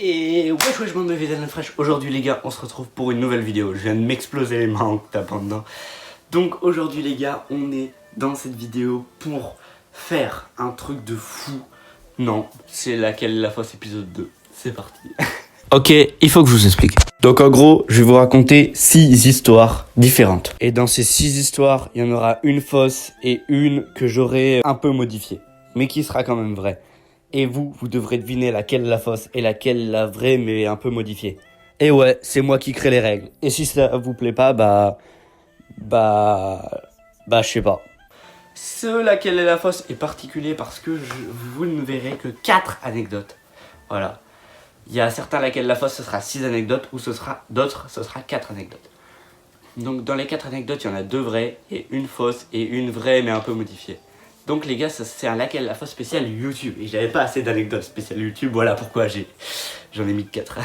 Et wesh bande de Vidal fraîche. Aujourd'hui les gars, on se retrouve pour une nouvelle vidéo. Je viens de m'exploser les mains en tapant dedans. Donc aujourd'hui les gars, on est dans cette vidéo pour faire un truc de fou. Non, c'est laquelle la fausse épisode 2. C'est parti. Ok, il faut que je vous explique. Donc en gros, je vais vous raconter 6 histoires différentes. Et dans ces 6 histoires, il y en aura une fausse et une que j'aurai un peu modifiée. Mais qui sera quand même vraie. Et vous devrez deviner laquelle la fausse et laquelle la vraie mais un peu modifiée. Et ouais, c'est moi qui crée les règles. Et si ça vous plaît pas, je sais pas. Laquelle est la fausse est particulier parce que vous ne verrez que 4 anecdotes. Voilà. Il y a certains laquelle la fausse ce sera 6 anecdotes ou ce sera 4 anecdotes. Donc dans les 4 anecdotes, il y en a 2 vraies et une fausse et une vraie mais un peu modifiée. Donc les gars, c'est un laquelle la fausse spéciale YouTube. Et j'avais pas assez d'anecdotes spéciales YouTube, voilà pourquoi j'en ai mis que 4.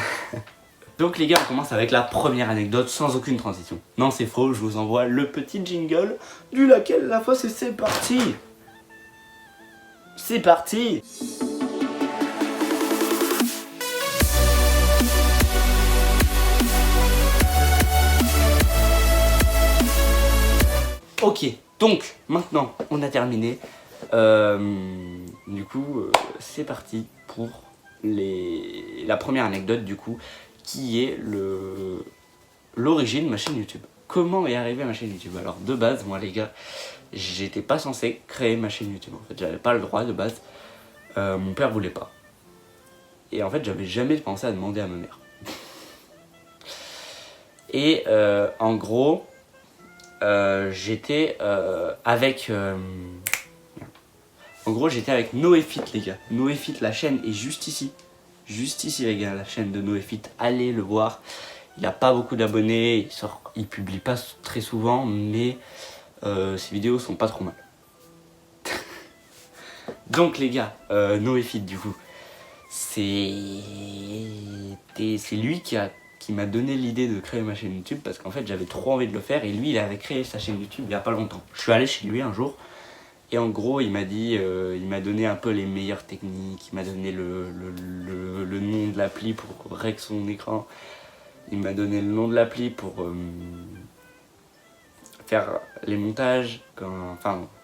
Donc les gars, on commence avec la première anecdote sans aucune transition. Non, c'est faux, je vous envoie le petit jingle du laquelle la fausse et c'est parti. C'est parti. Ok, donc maintenant on a terminé. Du coup, c'est parti pour la première anecdote du coup, qui est l'origine de ma chaîne YouTube. Comment est arrivée ma chaîne YouTube? Alors de base, moi les gars, j'étais pas censé créer ma chaîne YouTube. En fait, j'avais pas le droit de base. Mon père voulait pas. Et en fait, j'avais jamais pensé à demander à ma mère. Et en gros, j'étais avec Noéfit les gars. Noéfit, la chaîne est juste ici. Juste ici les gars, la chaîne de Noéfit. Allez le voir. Il a pas beaucoup d'abonnés, il publie pas très souvent, mais ses vidéos sont pas trop mal. Donc les gars, Noéfit du coup, c'est lui qui m'a donné l'idée de créer ma chaîne YouTube parce qu'en fait j'avais trop envie de le faire et lui il avait créé sa chaîne YouTube il y a pas longtemps. Je suis allé chez lui un jour et en gros il m'a dit, il m'a donné un peu les meilleures techniques, il m'a donné le nom de l'appli pour régler son écran, il m'a donné le nom de l'appli pour faire les montages,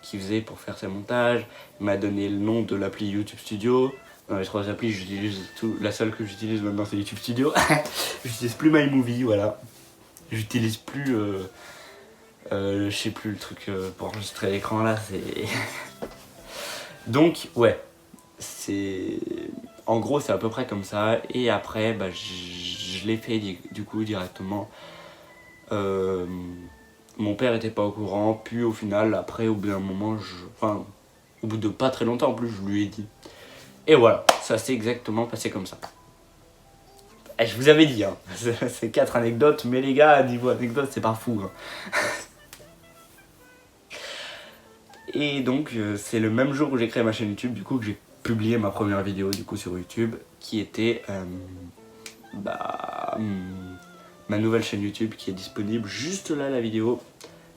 qu'il faisait pour faire ses montages, il m'a donné le nom de l'appli YouTube Studio. Dans les 3 applis, j'utilise la seule que j'utilise maintenant c'est YouTube Studio. J'utilise plus MyMovie, voilà. J'utilise plus, je sais plus le truc pour enregistrer l'écran là, c'est... Donc ouais, en gros c'est à peu près comme ça. Et après, je l'ai fait du coup directement. Mon père était pas au courant, puis au final, après, au bout d'un moment, au bout de pas très longtemps en plus, je lui ai dit. Et voilà, ça s'est exactement passé comme ça. Et je vous avais dit, hein, c'est 4 anecdotes, mais les gars, niveau anecdote, c'est pas fou. Hein. Et donc, c'est le même jour où j'ai créé ma chaîne YouTube, du coup, que j'ai publié ma première vidéo du coup sur YouTube, qui était ma nouvelle chaîne YouTube qui est disponible juste là, la vidéo.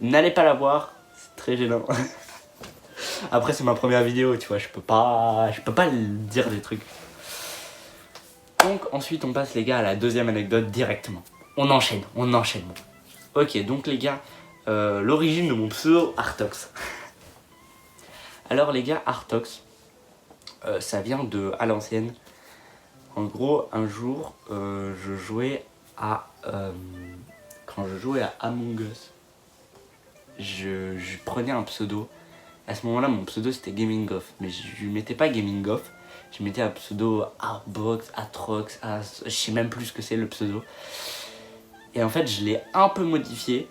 N'allez pas la voir, c'est très gênant. Après c'est ma première vidéo, tu vois, je peux pas dire des trucs. Donc ensuite on passe les gars à la deuxième anecdote directement. On enchaîne. Ok, donc les gars, l'origine de mon pseudo Artox. Alors les gars, Artox, ça vient à l'ancienne. En gros, un jour, quand je jouais à Among Us, je prenais un pseudo. À ce moment-là, mon pseudo c'était Gaming Off, mais je mettais pas Gaming Off, je mettais un pseudo Artbox, Atrox, je sais même plus ce que c'est le pseudo. Et en fait, je l'ai un peu modifié,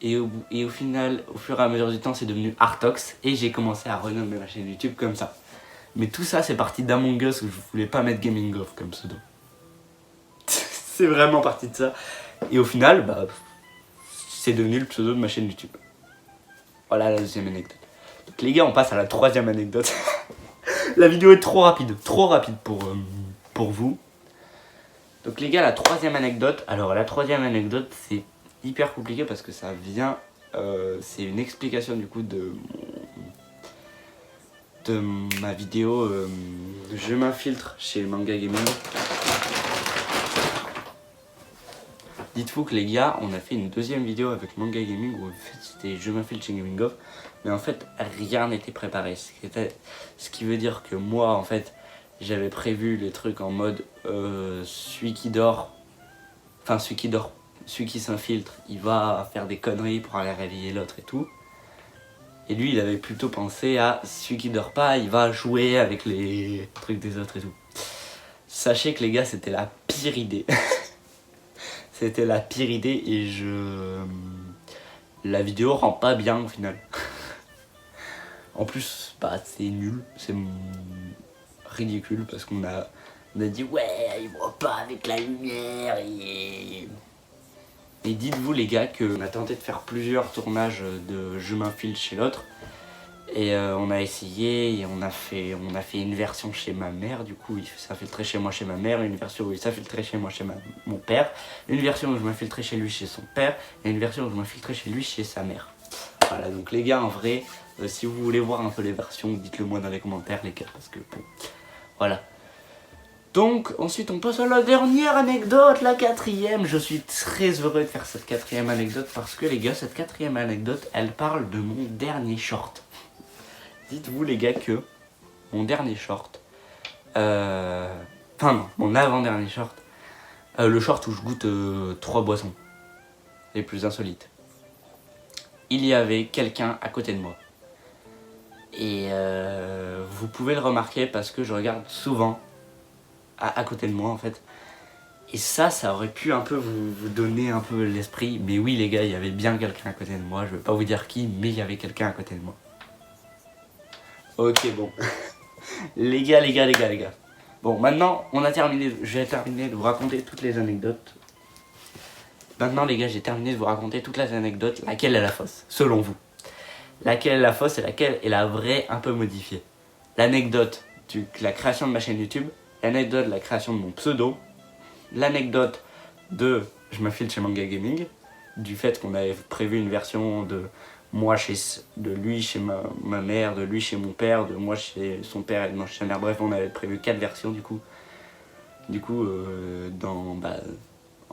et au final, au fur et à mesure du temps, c'est devenu Artox, et j'ai commencé à renommer ma chaîne YouTube comme ça. Mais tout ça, c'est parti d'Among Us où je voulais pas mettre Gaming Off comme pseudo. C'est vraiment parti de ça. Et au final, c'est devenu le pseudo de ma chaîne YouTube. Voilà la deuxième anecdote. Donc les gars, on passe à la troisième anecdote. La vidéo est trop rapide pour vous. Donc les gars, la troisième anecdote. Alors la troisième anecdote, c'est hyper compliqué parce que ça vient... c'est une explication du coup de ma vidéo Je m'infiltre chez Manga Gaming. Dites-vous que les gars, on a fait une deuxième vidéo avec Manga Gaming où en fait c'était je m'infiltre chez Gaming Off, mais en fait rien n'était préparé. Ce qui veut dire que moi en fait j'avais prévu les trucs en mode celui qui dort, celui qui s'infiltre, il va faire des conneries pour aller réveiller l'autre et tout. Et lui il avait plutôt pensé à celui qui dort pas, il va jouer avec les trucs des autres et tout. Sachez que les gars c'était la pire idée. C'était la pire idée et la vidéo rend pas bien au final. En plus, bah c'est nul, c'est ridicule parce qu'on a dit ouais, il voit pas avec la lumière et dites-vous les gars qu'on a tenté de faire plusieurs tournages de je m'infiltre chez l'autre. Et on a essayé, et on a fait une version chez ma mère, du coup il s'infiltrait chez moi chez ma mère, une version où il s'infiltrait chez moi chez mon père, une version où je m'infiltrais chez lui chez son père, et une version où je m'infiltrais chez lui chez sa mère. Voilà, donc les gars en vrai, si vous voulez voir un peu les versions, dites-le moi dans les commentaires les gars, parce que bon, voilà. Donc ensuite on passe à la dernière anecdote, la quatrième. Je suis très heureux de faire cette quatrième anecdote parce que les gars, cette quatrième anecdote, elle parle de mon dernier short. Dites-vous les gars que mon dernier short, mon avant-dernier short, le short où je goûte 3 boissons les plus insolites, il y avait quelqu'un à côté de moi. Et vous pouvez le remarquer parce que je regarde souvent à côté de moi en fait. Et ça aurait pu un peu vous donner un peu l'esprit. Mais oui les gars, il y avait bien quelqu'un à côté de moi. Je vais pas vous dire qui, mais il y avait quelqu'un à côté de moi. Ok bon. les gars. Bon maintenant on a terminé, j'ai terminé de vous raconter toutes les anecdotes. Maintenant les gars, j'ai terminé de vous raconter toutes les anecdotes. Laquelle est la fausse, selon vous? Laquelle est la fausse et laquelle est la vraie un peu modifiée? L'anecdote de la création de ma chaîne YouTube, l'anecdote de la création de mon pseudo, l'anecdote de je m'infiltre chez Manga Gaming, du fait qu'on avait prévu une version de moi de lui chez ma mère, de lui chez mon père, de moi chez son père et de moi chez sa mère. Bref, on avait prévu 4 versions du coup.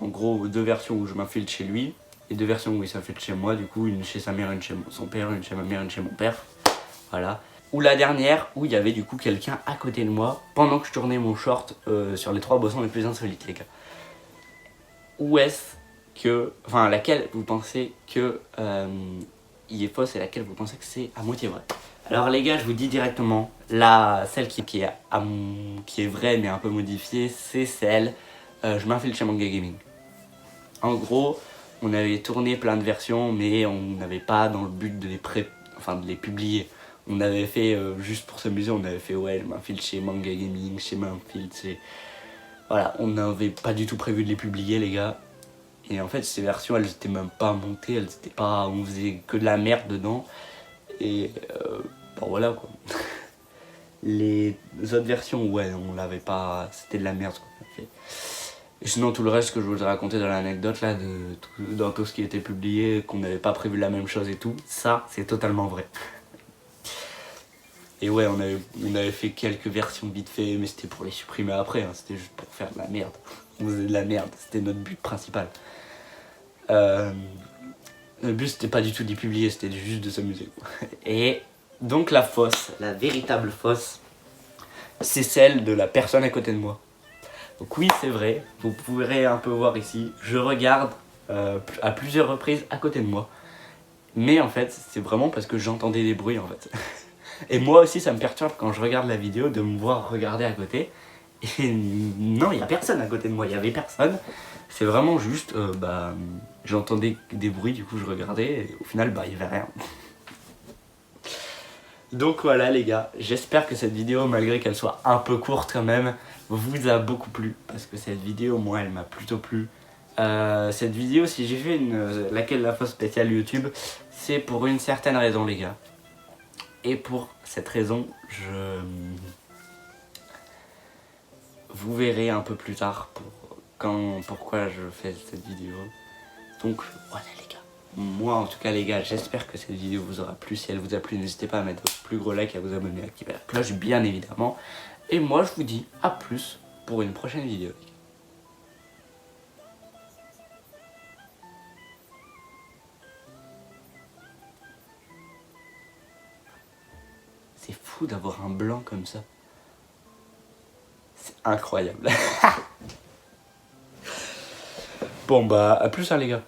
En gros 2 versions où je m'infiltre chez lui et 2 versions où il s'infiltre chez moi. Du coup, une chez sa mère, une chez son père, une chez ma mère, une chez mon père. Voilà. Ou la dernière où il y avait du coup quelqu'un à côté de moi pendant que je tournais mon short sur les 3 boissons les plus insolites les gars. Où est-ce que, enfin laquelle vous pensez que il est fausse et laquelle vous pensez que c'est à moitié vrai? Alors les gars, je vous dis directement, celle qui est vraie mais un peu modifiée, c'est celle je m'infiltre chez Manga Gaming. En gros, on avait tourné plein de versions mais on n'avait pas dans le but de les publier. On avait fait juste pour s'amuser, on avait fait ouais, je m'infiltre chez Manga Gaming, chez m'infiltre chez... Voilà, on n'avait pas du tout prévu de les publier les gars. Et en fait ces versions elles étaient même pas montées, elles étaient pas, on faisait que de la merde dedans. Et bon voilà quoi. Les autres versions ouais on l'avait pas, c'était de la merde ce qu'on a fait. Et sinon tout le reste que je vous ai raconté dans l'anecdote là, dans tout ce qui était publié, qu'on n'avait pas prévu la même chose et tout, ça c'est totalement vrai. Et ouais on avait fait quelques versions vite fait mais c'était pour les supprimer après, hein. C'était juste pour faire de la merde. On faisait de la merde, c'était notre but principal. Le but c'était pas du tout d'y publier, c'était juste de s'amuser. Et donc la fausse, la véritable fausse, c'est celle de la personne à côté de moi. Donc oui c'est vrai, vous pourrez un peu voir ici, je regarde à plusieurs reprises à côté de moi. Mais en fait c'est vraiment parce que j'entendais des bruits en fait. Et moi aussi ça me perturbe quand je regarde la vidéo de me voir regarder à côté. Et non, il n'y a personne à côté de moi, il n'y avait personne. C'est vraiment juste, j'entendais des bruits, du coup je regardais, et au final, il n'y avait rien. Donc voilà les gars, j'espère que cette vidéo, malgré qu'elle soit un peu courte quand même, vous a beaucoup plu. Parce que cette vidéo, moi, elle m'a plutôt plu. Cette vidéo, si j'ai fait laquelle la fausse spéciale YouTube, c'est pour une certaine raison les gars. Et pour cette raison, vous verrez un peu plus tard pourquoi je fais cette vidéo. Donc voilà les gars. Moi en tout cas les gars, j'espère que cette vidéo vous aura plu. Si elle vous a plu, n'hésitez pas à mettre votre plus gros like, à vous abonner, à activer la cloche bien évidemment. Et moi je vous dis à plus pour une prochaine vidéo. fou d'avoir un blanc comme ça. C'est incroyable. Bon bah, à plus hein les gars.